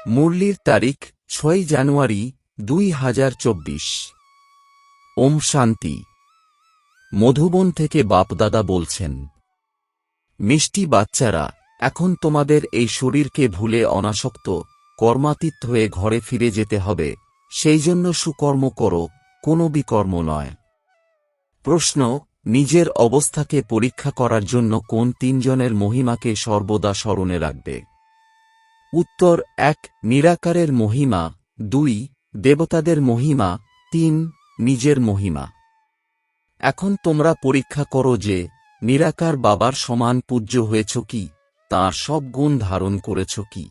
মুরলির তারিখ ৬ জানুয়ারি ২০২৪। ওম শান্তি। মধুবন থেকে বাপদাদা বলছেন, মিষ্টি বাচ্চারা, এখন তোমাদের এই শরীরকে ভুলে অনাসক্ত কর্মাতীত হয়ে ঘরে ফিরে যেতে হবে। সেই জন্য সুকর্ম করো, কোনো বিকর্ম নয়। প্রশ্ন, নিজের অবস্থাকে পরীক্ষা করার জন্য কোন তিনজনের মহিমাকে সর্বদা স্মরণে রাখবে? উত্তর: ১. নিরাকারের মহিমা, ২. দেবতাদের মহিমা, ৩. নিজের মহিমা। এখন তোমরা পরীক্ষা করো যে নিরাকার বাবার সমান পূজ্য হয়েছ কি, তাঁর সব গুণ ধারণ করেছ কি।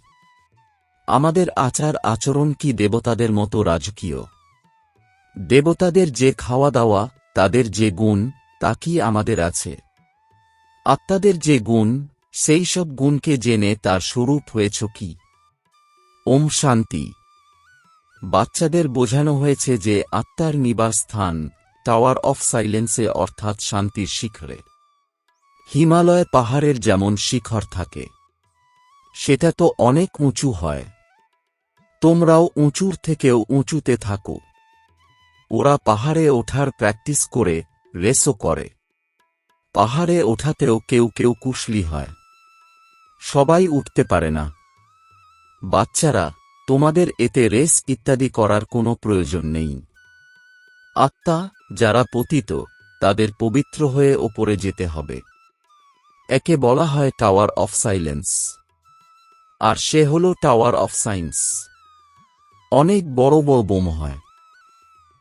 আমাদের আচার আচরণ কি দেবতাদের মতো রাজকীয়? দেবতাদের যে খাওয়া দাওয়া, তাদের যে গুণ, তা কি আমাদের আছে? আত্মাদের যে গুণ, সেই সব গুণকে জেনে তার স্বরূপ হয়েছ কি? ওম শান্তি। বাচ্চাদের বোঝানো হয়েছে যে আত্মার নিবাস স্থান টাওয়ার অফ সাইলেন্সে, অর্থাৎ শান্তির শিখরে। হিমালয় পাহাড়ের যেমন শিখর থাকে, সেটা তো অনেক উঁচু হয়। তোমরাও উঁচুর থেকেও উঁচুতে থাকো। ওরা পাহাড়ে ওঠার প্র্যাকটিস করে, রেসও করে। পাহাড়ে ওঠাতেও কেউ কেউ কুশলী হয়, সবাই উঠতে পারে না। বাচ্চারা, তোমাদের এতে রেস ইত্যাদি করার কোনো প্রয়োজন নেই। আত্মা যারা পতিত, তাদের পবিত্র হয়ে ওপরে যেতে হবে। একে বলা হয় টাওয়ার অফ সাইলেন্স, আর সে হল টাওয়ার অফ সায়েন্স। অনেক বড় বড় বোম হয়,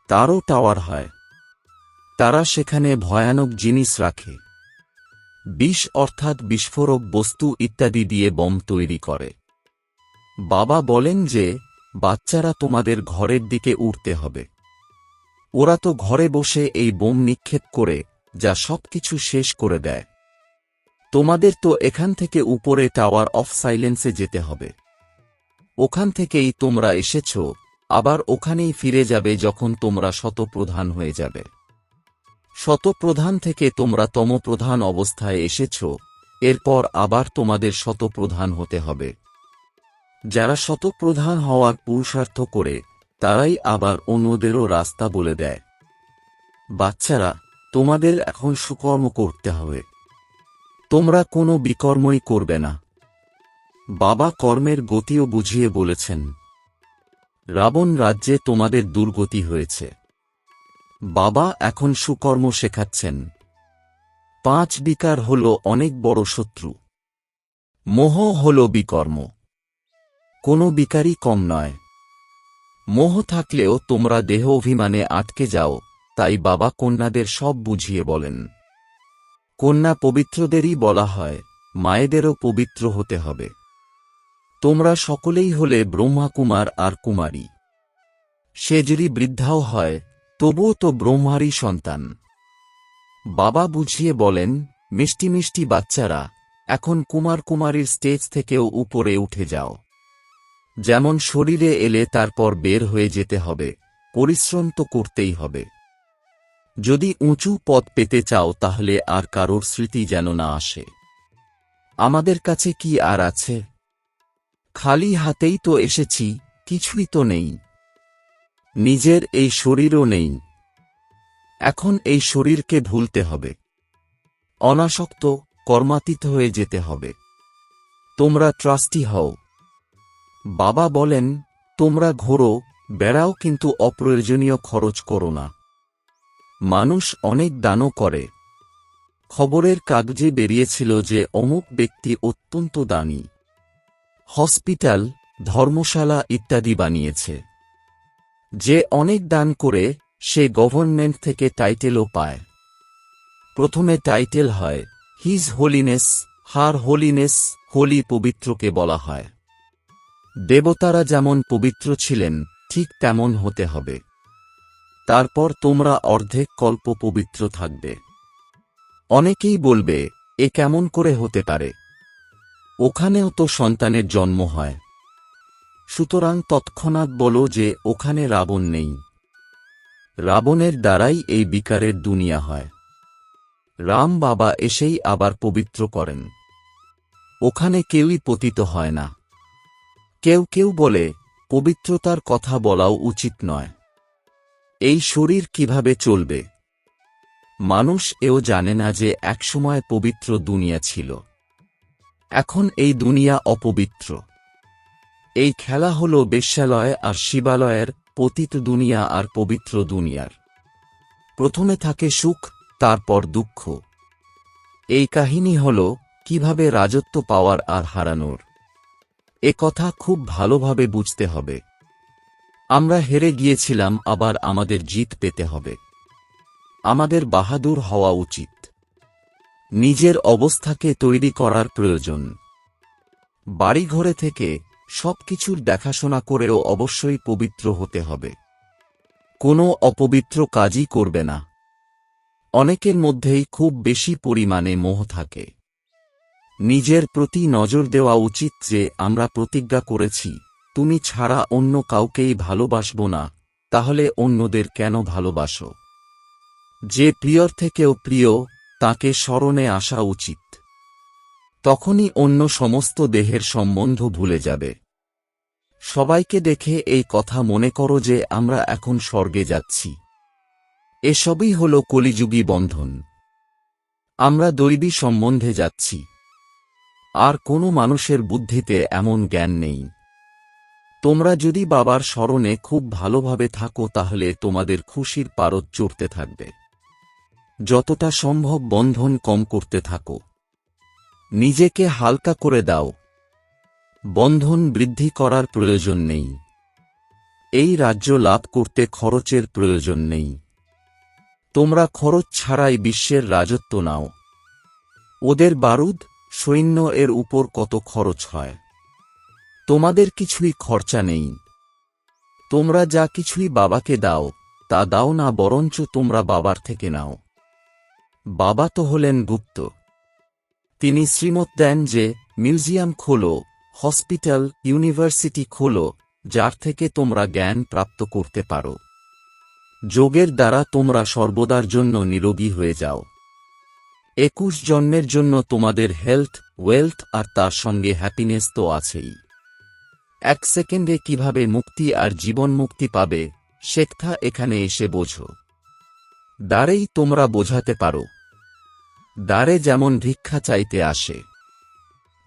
তারও টাওয়ার হয়। তারা সেখানে ভয়ানক জিনিস রাখে, বিষ অর্থাৎ বিস্ফোরক বস্তু ইত্যাদি দিয়ে বম তৈরি করে। বাবা বলেন যে বাচ্চারা, তোমাদের ঘরের দিকে উঠতে হবে। ওরা তো ঘরে বসে এই বোম নিক্ষেপ করে, যা সবকিছু শেষ করে দেয়। তোমাদের তো এখান থেকে উপরে টাওয়ার অফ সাইলেন্সে যেতে হবে। ওখান থেকেই তোমরা এসেছ, আবার ওখানেই ফিরে যাবে যখন তোমরা শতপ্রধান হয়ে যাবে। শতপ্রধান থেকে তোমরা তমপ্রধান অবস্থায় এসেছ, এরপর আবার তোমাদের শতপ্রধান হতে হবে। যারা শতপ্রধান হওয়ার পুরুষার্থ করে, তারাই আবার অন্যদেরও রাস্তা বলে দেয়। বাচ্চারা, তোমাদের এখন সুকর্ম করতে হবে। তোমরা কোনো বিকর্মই করবে না। বাবা কর্মের গতিও বুঝিয়ে বলেছেন। রাবণ রাজ্যে তোমাদের দুর্গতি হয়েছে। বাবা এখন সুকর্ম শেখাচ্ছেন। 5 বিকার হল অনেক বড় শত্রু। মোহ হল বিকর্ম। কোনো বিকারই কম নয়। মোহ থাকলেও তোমরা দেহ অভিমানে আটকে যাও, তাই বাবা কন্যাদের সব বুঝিয়ে বলেন। কন্যা পবিত্রদেরই বলা হয়, মায়েদেরও পবিত্র হতে হবে। তোমরা সকলেই হলে ব্রহ্মাকুমার আর কুমারী। সে যদি বৃদ্ধাও হয়, তবুও তো ব্রহ্মারই সন্তান। বাবা বুঝিয়ে বলেন, মিষ্টি মিষ্টি বাচ্চারা, এখন কুমার কুমারীর স্টেজ থেকেও উপরে উঠে যাও। যেমন শরীরে এলে তারপর বের হয়ে যেতে হবে, পরিশ্রম তো করতেই হবে। যদি উঁচু পদ পেতে চাও, তাহলে আর কারোর স্মৃতি যেন না আসে। আমাদের কাছে কি আর আছে? খালি হাতেই তো এসেছি, কিছুই তো নেই। নিজের এই শরীরও নেই। এখন এই শরীরকে ভুলতে হবে, অনাসক্ত কর্মাতীত হয়ে যেতে হবে। তোমরা ট্রাস্টি হও। বাবা বলেন, তোমরা ঘোরো, বেড়াও, কিন্তু অপ্রয়োজনীয় খরচ করো না। মানুষ অনেক দানও করে। খবরের কাগজে বেরিয়েছিল যে অমুক ব্যক্তি অত্যন্ত দানী, হসপিটাল, ধর্মশালা ইত্যাদি বানিয়েছে। যে অনেক দান করে, সে গভর্নমেন্ট থেকে টাইটেলও পায়। প্রথমে টাইটেল হয় হিজ হোলিনেস, হার হোলিনেস, হোলি পবিত্রকে বলা হয়। দেবতারা যেমন পবিত্র ছিলেন, ঠিক তেমন হতে হবে। তারপর তোমরা অর্ধেক কল্প পবিত্র থাকবে। অনেকেই বলবে, এ কেমন করে হতে পারে? ওখানেও তো সন্তানের জন্ম হয়। সুতরাং তৎক্ষণাৎ বলো যে ওখানে রাবণ নেই। রাবণের দ্বারাই এই বিকারের দুনিয়া হয়। রাম বাবা এসেই আবার পবিত্র করেন। ওখানে কেউই পতিত হয় না। কেউ কেউ বলে পবিত্রতার কথা বলাও উচিত নয়। এই শরীর কিভাবে চলবে? মানুষ এও জানে না যে একসময় পবিত্র দুনিয়া ছিল, এখন এই দুনিয়া অপবিত্র। এই খেলা হল বেশ্যালয় আর শিবালয়ের, পতিত দুনিয়া আর পবিত্র দুনিয়ার। প্রথমে থাকে সুখ, তারপর দুঃখ। এই কাহিনী হল কিভাবে রাজত্ব পাওয়ার আর হারানোর। এ কথা খুব ভালোভাবে বুঝতে হবে। আমরা হেরে গিয়েছিলাম, আবার আমাদের জিত পেতে হবে। আমাদের বাহাদুর হওয়া উচিত। নিজের অবস্থাকে তৈরি করার প্রয়োজন। বাড়িঘরে থেকে সবকিছুর দেখাশোনা করেও অবশ্যই পবিত্র হতে হবে। কোনো অপবিত্র কাজই করবে না। অনেকের মধ্যেই খুব বেশি পরিমাণে মোহ থাকে। নিজের প্রতি নজর দেওয়া উচিত যে আমরা প্রতিজ্ঞা করেছি তুমি ছাড়া অন্য কাউকেই ভালোবাসব না, তাহলে অন্যদের কেন ভালোবাসো? যে প্রিয়র থেকেও প্রিয়, তাকে স্মরণে আসা উচিত। তখনই অন্য সমস্ত দেহের সম্বন্ধ ভুলে যাবে। সবাইকে দেখে এই কথা মনে করো যে আমরা এখন স্বর্গে যাচ্ছি। এসবই হল কলিযুগী বন্ধন। আমরা দৈবী সম্বন্ধে যাচ্ছি। আর কোনো মানুষের বুদ্ধিতে এমন জ্ঞান নেই। তোমরা যদি বাবার স্মরণে খুব ভালোভাবে থাকো তাহলে তোমাদের খুশির পারদ চড়তে থাকবে। যতটা সম্ভব বন্ধন কম করতে থাকো। নিজেকে হালকা করে দাও। বন্ধন বৃদ্ধি করার প্রয়োজন নেই। এই রাজ্য লাভ করতে খরচের প্রয়োজন নেই। তোমরা খরচ ছাড়াই বিশ্বের রাজত্ব নাও। ওদের বারুদ, সৈন্য এর উপর কত খরচ হয়। তোমাদের কিছুই খরচা নেই। তোমরা যা কিছুই বাবাকে দাও তা দাও না, বরঞ্চ তোমরা বাবার থেকে নাও। বাবা তো হলেন গুপ্ত। তিনি শ্রীমত দেন যে মিউজিয়াম খোলো, হসপিটাল, ইউনিভার্সিটি খোলো, যার থেকে তোমরা জ্ঞান প্রাপ্ত করতে পারো। যোগের দ্বারা তোমরা সর্বদার জন্য নিরোগী হয়ে যাও। 21 জন্মের জন্য তোমাদের হেলথ, ওয়েলথ আর তার সঙ্গে হ্যাপিনেস তো আছেই। 1 সেকেন্ডে কিভাবে মুক্তি আর জীবন মুক্তি পাবে শেখা এখানে এসে বোঝো। দ্বারেই তোমরা বোঝাতে পারো। দ্বারে যেমন ভিক্ষা চাইতে আসে,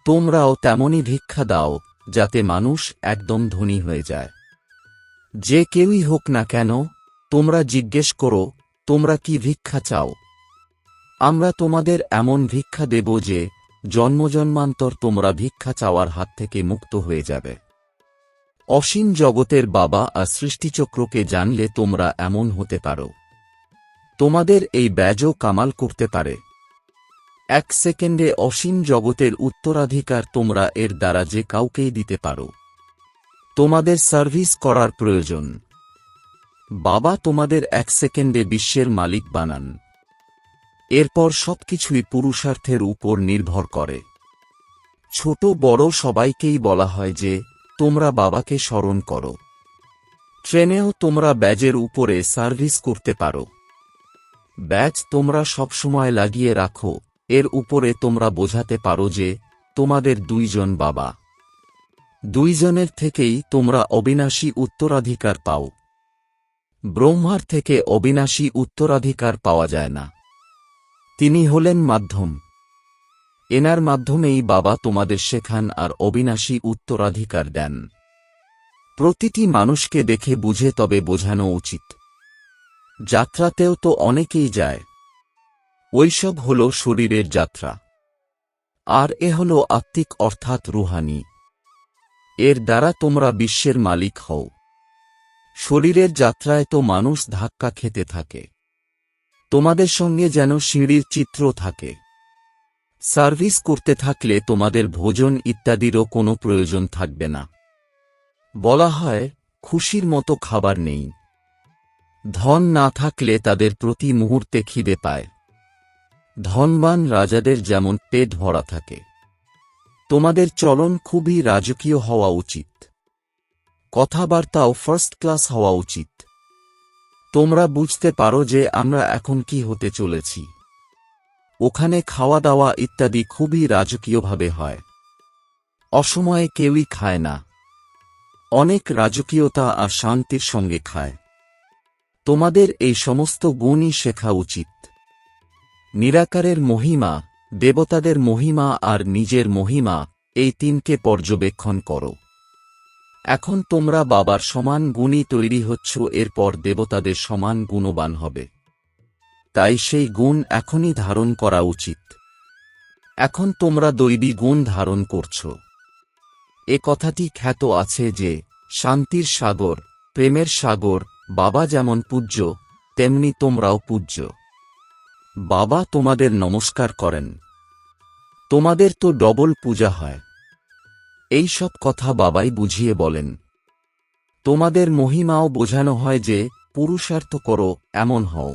তোমরাও তেমনই ভিক্ষা দাও, যাতে মানুষ একদম ধনী হয়ে যায়। যে কেউই হোক না কেন, তোমরা জিজ্ঞেস করো তোমরা কি ভিক্ষা চাও। আমরা তোমাদের এমন ভিক্ষা দেব যে জন্মজন্মান্তর তোমরা ভিক্ষা চাওয়ার হাত থেকে মুক্ত হয়ে যাবে। অসীম জগতের বাবা আর সৃষ্টিচক্রকে জানলে তোমরা এমন হতে পারো। তোমাদের এই ব্যাজও কামাল করতে পারে। 1 সেকেন্ডে অসীম জগতের উত্তরাধিকার তোমরা এর দ্বারা যে কাউকেই দিতে পারো। তোমাদের সার্ভিস করার প্রয়োজন। বাবা তোমাদের 1 সেকেন্ডে বিশ্বের মালিক বানান। এরপর সবকিছুই পুরুষার্থের উপর নির্ভর করে। ছোট বড় সবাইকেই বলা হয় যে তোমরা বাবাকে স্মরণ করো। ট্রেনেও তোমরা ব্যাজের উপরে সার্ভিস করতে পারো। ব্যাজ তোমরা সবসময় লাগিয়ে রাখো, এর উপরে তোমরা বোঝাতে পারো যে তোমাদের 2 জন বাবা। 2 জনের থেকেই তোমরা অবিনাশী উত্তরাধিকার পাও। ব্রহ্মার থেকে অবিনাশী উত্তরাধিকার পাওয়া যায় না। তিনি হলেন মাধ্যম। এনার মাধ্যমেই বাবা তোমাদের শেখান আর অবিনাশী উত্তরাধিকার দেন। প্রতিটি মানুষকে দেখে বুঝে তবে বোঝানো উচিত। যাত্রাতেও তো অনেকেই যায়। ওইসব হল শরীরের যাত্রা। আর এ হল আত্মিক অর্থাৎ রুহানি। এর দ্বারা তোমরা বিশ্বের মালিক হও। শরীরের যাত্রায় তো মানুষ ধাক্কা খেতে থাকে। তোমাদের সঙ্গে যেন সিঁড়ির চিত্র থাকে। সার্ভিস করতে থাকলে তোমাদের ভোজন ইত্যাদিরও কোনো প্রয়োজন থাকবে না। বলা হয় খুশির মতো খাবার নেই। ধন না থাকলে তাদের প্রতি মুহূর্তে খিদে পায়। ধনবান রাজাদের যেমন পেট ভরা থাকে। তোমাদের চলন খুবই রাজকীয় হওয়া উচিত। কথাবার্তাও ফার্স্ট ক্লাস হওয়া উচিত। তোমরা বুঝতে পারো যে আমরা এখন কি হতে চলেছি। ওখানে খাওয়া দাওয়া ইত্যাদি খুবই রাজকীয়ভাবে হয়। অসময়ে কেউই খায় না। অনেক রাজকীয়তা আর শান্তির সঙ্গে খায়। তোমাদের এই সমস্ত গুণই শেখা উচিত। নিরাকারের মহিমা, দেবতাদের মহিমা আর নিজের মহিমা, এই তিনকে পর্যবেক্ষণ করো। এখন তোমরা বাবার সমান গুণী তৈরি হচ্ছ, এরপর দেবতাদের সমান গুণবান হবে। তাই সেই গুণ এখনই ধারণ করা উচিত। এখন তোমরা দৈবী গুণ ধারণ করছ। এ কথাটি খ্যাত আছে যে শান্তির সাগর, প্রেমের সাগর, বাবা যেমন পূজ্য তেমনি তোমরাও পূজ্য। বাবা তোমাদের নমস্কার করেন। তোমাদের তো ডবল পূজা হয়। এই সব কথা বাবাই বুঝিয়ে বলেন। তোমাদের মহিমাও বোঝানো হয় যে পুরুষার্থ করো, এমন হও।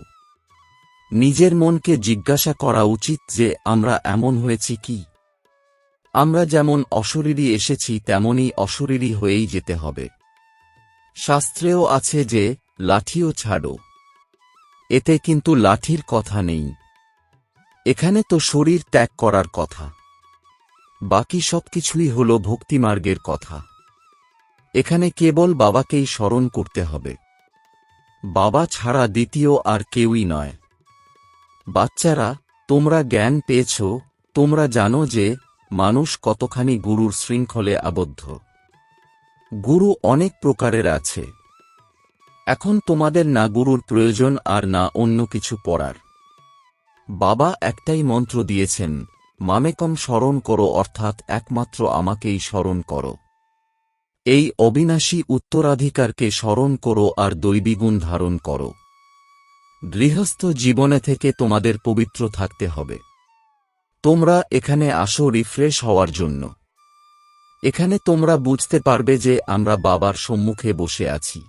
নিজের মনকে জিজ্ঞাসা করা উচিত যে আমরা এমন হয়েছি কি? আমরা যেমন অশরীরী এসেছি তেমনি অশরীরী হয়েই যেতে হবে। শাস্ত্রেও আছে যে লাঠিও ছাড়ো। এতে কিন্তু লাঠির কথা নেই। এখানে তো শরীর ত্যাগ করার কথা। বাকি সবকিছুই হল ভক্তিমার্গের কথা। এখানে কেবল বাবাকেই স্মরণ করতে হবে। বাবা ছাড়া দ্বিতীয় আর কেউই নয়। বাচ্চারা, তোমরা জ্ঞান পেয়েছ, তোমরা জানো যে মানুষ কতখানি গুরুর শৃঙ্খলে আবদ্ধ। গুরু অনেক প্রকারের আছে। এখন তোমাদের না গুরুর প্রয়োজন আর না অন্য কিছু পড়ার। বাবা একটাই মন্ত্র দিয়েছেন, মামেকম স্মরণ করো, অর্থাৎ একমাত্র আমাকেই স্মরণ করো। এই অবিনাশী উত্তরাধিকারকে স্মরণ করো আর দৈবী গুণ ধারণ করো। গৃহস্থ জীবনে থেকে তোমাদের পবিত্র থাকতে হবে। তোমরা এখানে আসো রিফ্রেশ হওয়ার জন্য। এখানে তোমরা বুঝতে পারবে যে আমরা বাবার সম্মুখে বসে আছি।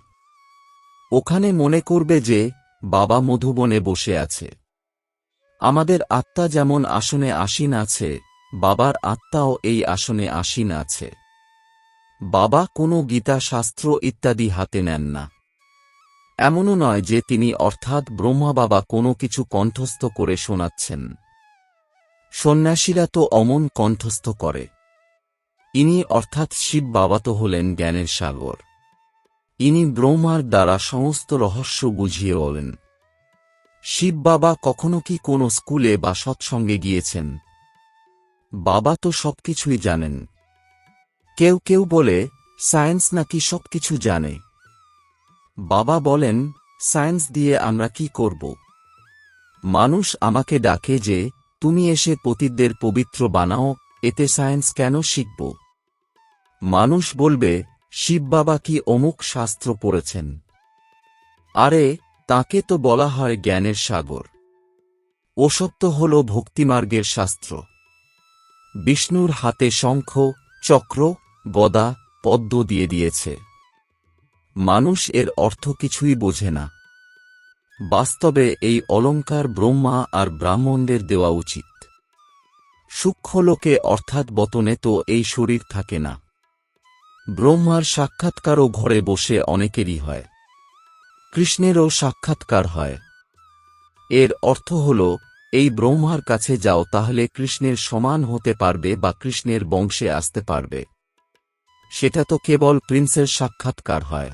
ওখানে মনে করবে যে বাবা মধুবনে বসে আছে। আমাদের আত্মা যেমন আসনে আসীন আছে, বাবার আত্মাও এই আসনে আসীন আছে। বাবা কোনো গীতা শাস্ত্র ইত্যাদি হাতে নেন না। এমনও নয় যে তিনি অর্থাৎ ব্রহ্মা বাবা কোনো কিছু কণ্ঠস্থ করে শোনাচ্ছেন। সন্ন্যাসীরা তো অমন কণ্ঠস্থ করে। ইনি অর্থাৎ শিব বাবা তো হলেন জ্ঞানের সাগর। ইনি ব্রহ্মার দ্বারা সমস্ত রহস্য বুঝিয়ে বলেন। শিব বাবা কখনো কি কোনো স্কুলে বা সৎসঙ্গে গিয়েছেন? বাবা তো সবকিছুই জানেন। কেউ কেউ বলে সায়েন্স নাকি সবকিছু জানে। বাবা বলেন, সায়েন্স দিয়ে আমরা কি করব? মানুষ আমাকে ডাকে যে তুমি এসে পতিতদের পবিত্র বানাও, এতে সায়েন্স কেন শিখব? মানুষ বলবে, শিব বাবা কি অমুক শাস্ত্র পড়েছেন? আরে, তাকে তো বলা হয় জ্ঞানের সাগর। ওসব তো হল ভক্তিমার্গের শাস্ত্র। বিষ্ণুর হাতে শঙ্খ, চক্র, গদা, পদ্ম দিয়ে দিয়েছে। মানুষ এর অর্থ কিছুই বোঝে না। বাস্তবে এই অলঙ্কার ব্রহ্মা আর ব্রাহ্মণদের দেওয়া উচিত। সূক্ষ্মলোকে অর্থাৎ বতনে তো এই শরীর থাকে না। ব্রহ্মার সাক্ষাৎকারও ঘরে বসে অনেকেরই হয়। কৃষ্ণেরও সাক্ষাৎকার হয়। এর অর্থ হল, এই ব্রহ্মার কাছে যাও, তাহলে কৃষ্ণের সমান হতে পারবে বা কৃষ্ণের বংশে আসতে পারবে। সেটা তো কেবল প্রিন্সের সাক্ষাৎকার হয়।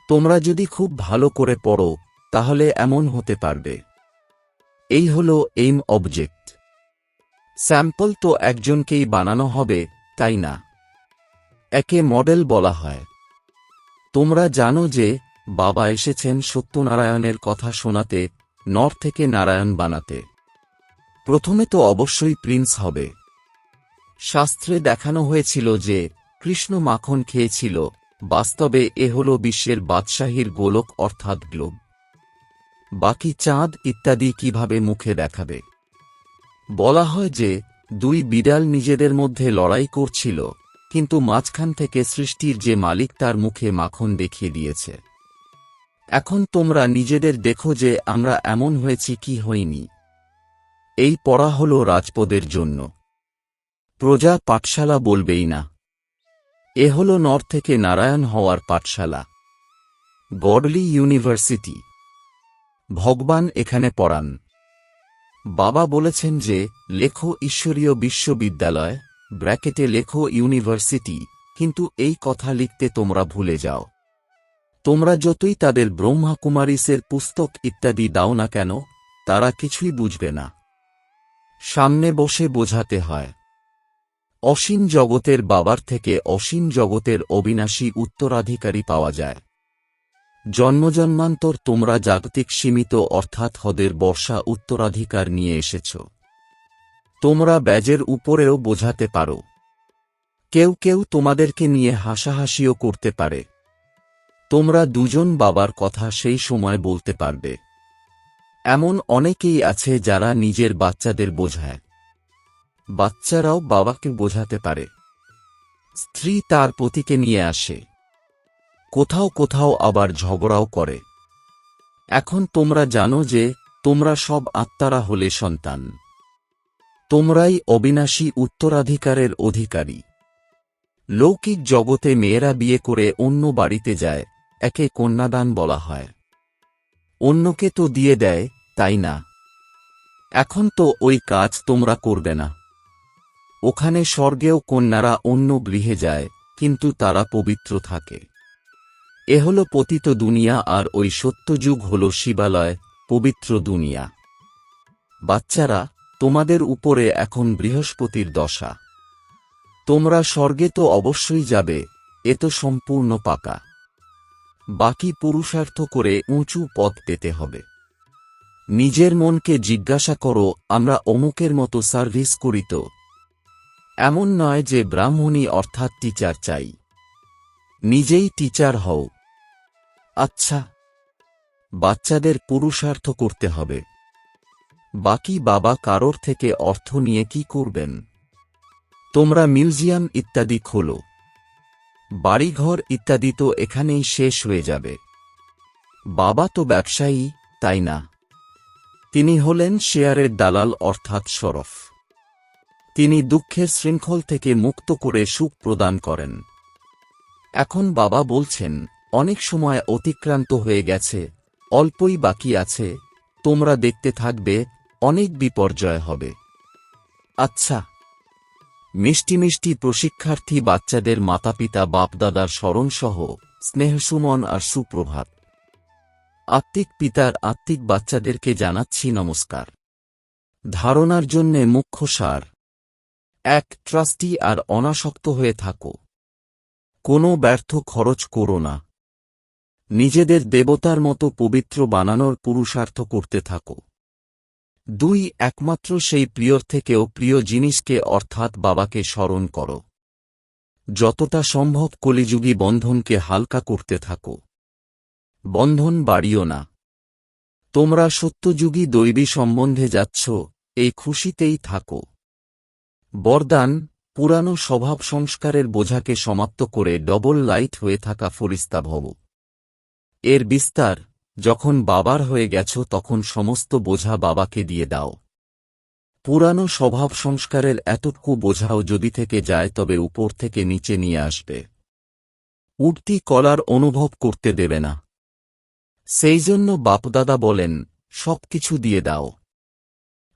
তোমরা যদি খুব ভালো করে পড়ো তাহলে এমন হতে পারবে। এই হল এইম অবজেক্ট। স্যাম্পল তো একজনকেই বানানো হবে, তাই না? একে মডেল বলা হয়। তোমরা জানো যে বাবা এসেছেন সত্যনারায়ণের কথা শোনাতে, নর থেকে নারায়ণ বানাতে। প্রথমে তো অবশ্যই প্রিন্স হবে। শাস্ত্রে দেখানো হয়েছিল যে কৃষ্ণ মাখন খেয়েছিল। বাস্তবে এ হল বিশ্বের বাদশাহীর গোলক অর্থাৎ গ্লোব। বাকি চাঁদ ইত্যাদি কিভাবে মুখে দেখাবে? বলা হয় যে দুই বিড়াল নিজেদের মধ্যে লড়াই করছিল, কিন্তু মাঝখান থেকে সৃষ্টির যে মালিক তার মুখে মাখন দেখিয়ে দিয়েছে। এখন তোমরা নিজেদের দেখো যে আমরা এমন হয়েছি কি হইনি। এই পড়া হল রাজপদের জন্য। প্রজা পাঠশালা বলবেই না। এ হল নর থেকে নারায়ণ হওয়ার পাঠশালা, গডলি ইউনিভার্সিটি। ভগবান এখানে পড়ান। বাবা বলেছেন যে লেখো ঈশ্বরীয় বিশ্ববিদ্যালয়, ব্র্যাকেটে লেখো ইউনিভার্সিটি, কিন্তু এই কথা লিখতে তোমরা ভুলে যাও। তোমরা যতই তাদের ব্রহ্মাকুমারিসের পুস্তক ইত্যাদি দাও না কেন, তারা কিছুই বুঝবে না। সামনে বসে বোঝাতে হয়। অসীম জগতের বাবার থেকে অসীম জগতের অবিনাশী উত্তরাধিকারী পাওয়া যায়। জন্মজন্মান্তর তোমরা জাগতিক সীমিত অর্থাৎ হদের বর্ষা উত্তরাধিকার নিয়ে এসেছ। তোমরা ব্যাজের উপরেও বোঝাতে পারো। কেউ কেউ তোমাদেরকে নিয়ে হাসাহাসিও করতে পারে। তোমরা দুজন বাবার কথা সেই সময় বলতে পারবে। এমন অনেকেই আছে যারা নিজের বাচ্চাদের বোঝায়। বাচ্চারাও বাবাকে বোঝাতে পারে। স্ত্রী তার পতিকে নিয়ে আসে। কোথাও কোথাও আবার ঝগড়াও করে। এখন তোমরা জানো যে তোমরা সব আত্মারা হলে সন্তান। তোমরাই অবিনাশী উত্তরাধিকারের অধিকারী। লৌকিক জগতে মেয়েরা বিয়ে করে অন্য বাড়িতে যায়, একে কন্যাদান বলা হয়। অন্যকে তো দিয়ে দেয়, তাই না? এখন তো ওই কাজ তোমরা করবে না। ওখানে স্বর্গেও কন্যারা অন্য গৃহে যায়, কিন্তু তারা পবিত্র থাকে। এ হল পতিত দুনিয়া, আর ওই সত্যযুগ হল শিবালয়, পবিত্র দুনিয়া। বাচ্চারা, তোমাদের উপরে এখন বৃহস্পতির দশা। তোমরা স্বর্গে তো অবশ্যই যাবে, এ তো সম্পূর্ণ পাকা। বাকি পুরুষার্থ করে উঁচু পদ পেতে হবে। নিজের মনকে জিজ্ঞাসা করো, আমরা অমুকের মতো সার্ভিস করি তো? এমন নয় যে ব্রাহ্মণী অর্থাৎ টিচার চাই। নিজেই টিচার হও। আচ্ছা, বাচ্চাদের পুরুষার্থ করতে হবে। বাকি বাবা কারোর থেকে অর্থ নিয়ে কি করবেন? তোমরা মিউজিয়াম ইত্যাদি খোলো। বাড়িঘর ইত্যাদি তো এখানেই শেষ হয়ে যাবে। বাবা তো ব্যবসায়ী, তাই না? তিনি হলেন শেয়ারের দালাল অর্থাৎ শরফ। তিনি দুঃখের শৃঙ্খল থেকে মুক্ত করে সুখ প্রদান করেন। এখন বাবা বলছেন, অনেক সময় অতিক্রান্ত হয়ে গেছে, অল্পই বাকি আছে, তোমরা দেখতে থাকবে, অনেক বিপর্যয় হবে। আচ্ছা, মিষ্টি মিষ্টি প্রশিক্ষার্থী বাচ্চাদের মাতাপিতা বাপদাদার স্মরণসহ স্নেহসুমন আর সুপ্রভাত। আত্মিক পিতার আত্মিক বাচ্চাদেরকে জানাচ্ছি নমস্কার। ধারণার জন্যে মুখ্য সার: 1. ট্রাস্টি আর অনাসক্ত হয়ে থাকো। কোনো ব্যর্থ খরচ করো না। নিজেদের দেবতার মতো পবিত্র বানানোর পুরুষার্থ করতে থাকো। 2. একমাত্র সেই প্রিয়র থেকেও প্রিয় জিনিসকে অর্থাৎ বাবাকে স্মরণ করো। যতটা সম্ভব কলিযুগী বন্ধনকে হালকা করতে থাকো। বন্ধন বাড়িও না। তোমরা সত্যযুগী দৈবী সম্বন্ধে যাচ্ছ, এই খুশিতেই থাকো। বরদান: পুরানো স্বভাব সংস্কারের বোঝাকে সমাপ্ত করে ডবল লাইট হয়ে থাকা ফরিস্তা ভব। এর বিস্তার: যখন বাবার হয়ে গেছ তখন সমস্ত বোঝা বাবাকে দিয়ে দাও। পুরানো স্বভাব সংস্কারের এতটুকু বোঝাও যদি থেকে যায় তবে উপর থেকে নিচে নিয়ে আসবে। উঠতি কলার অনুভব করতে দেবে না। সেই জন্য বাপদাদা বলেন, সবকিছু দিয়ে দাও।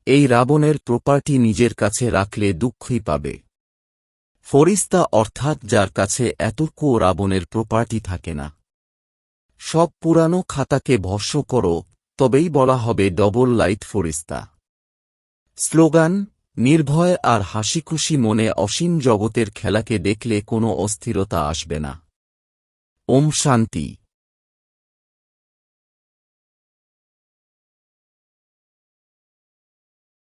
এই রাবণের প্রপার্টি নিজের কাছে রাখলে দুঃখই পাবে। ফরিস্তা অর্থাৎ যার কাছে এতটুকু রাবণের প্রপার্টি থাকে না। সব পুরানো খাতাকে ভস্ম করো, তবেই বলা হবে ডবল লাইট ফরিস্তা। স্লোগান: নির্ভয় আর হাসিখুশি মনে অসীম জগতের খেলাকে দেখলে কোনো অস্থিরতা আসবে না। ওম শান্তি।